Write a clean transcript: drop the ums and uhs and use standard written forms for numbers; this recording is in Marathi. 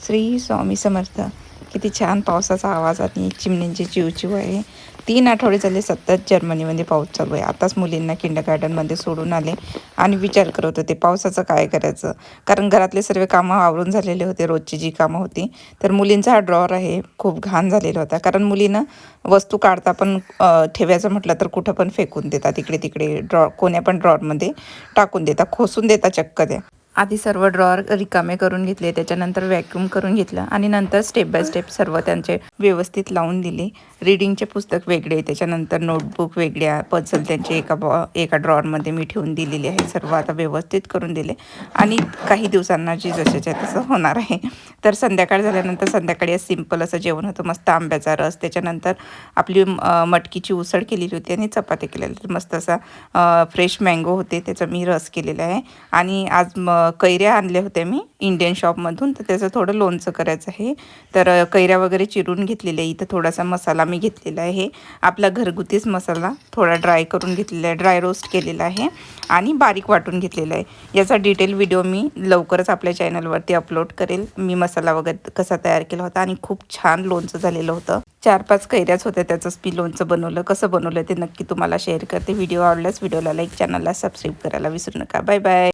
श्री स्वामी समर्थ. किती छान पावसाचा आवाज आणि चिमण्यांची चिवचिव आहे. 3 आठवडे झाले सतत जर्मनीमध्ये पाऊस चालू आहे. आताच मुलींना किंडरगार्टनमध्ये सोडून आले आणि विचार करत होते पावसाचं काय करायचं. कारण घरातले सर्व कामं आवरून झालेले होते, रोजची जी कामं होती. तर मुलींचा हा ड्रॉवर आहे खूप घाण झालेला होता. कारण मुलीनं वस्तू काढता पण ठेवायचं म्हटलं तर कुठं पण फेकून देतात, इकडे तिकडे कोण्या पण ड्रॉवरमध्ये टाकून देतात, खोसून देतात चक्क ते. आधी सर्व ड्रॉवर रिकामे करून घेतले, त्याच्यानंतर व्हॅक्यूम करून घेतलं आणि नंतर स्टेप बाय स्टेप सर्व त्यांचे व्यवस्थित लावून दिले. रीडिंगचे पुस्तक वेगळे, त्याच्यानंतर नोटबुक वेगळ्या, पझल त्यांचे एका ड्रॉवरमध्ये मी ठेवून दिलेली आहे. सर्व आता व्यवस्थित करून दिले आणि काही दिवसांना जी जशाच्या तसं होणार आहे. तर संध्याकाळ झाल्यानंतर संध्याकाळी सिंपल असं जेवण होतं, मस्त आंब्याचा रस, त्याच्यानंतर आपली मटकीची उसळ केलेली होती आणि चपाती केलेली. मस्त असा फ्रेश मँगो होते, त्याचा मी रस केलेला आहे. आणि आज कैऱ्या आणल्या होत्या मी इंडियन शॉपमधून, तर त्याचं थोडं लोणचं करायचं आहे. तर कैऱ्या वगैरे चिरून घेतलेल्या आहे. इथं थोडासा मसाला मी घेतलेला आहे, आपला घरगुतीच मसाला, थोडा ड्राय करून घेतलेला आहे, ड्राय रोस्ट केलेला आहे आणि बारीक वाटून घेतलेला आहे. याचा डिटेल व्हिडिओ मी लवकरच आपल्या चॅनलवरती अपलोड करेल. मी मसाला वगैरे कसा तयार केला होता आणि खूप छान लोणचं झालेलं होतं. 4-5 कैऱ्याच होत्या, त्याचंच मी लोणचं बनवलं. कसं बनवलं ते नक्की तुम्हाला शेअर करते. व्हिडिओ आवडल्यास व्हिडिओला लाईक, चॅनलला सबस्क्राईब करायला विसरू नका. Bye bye.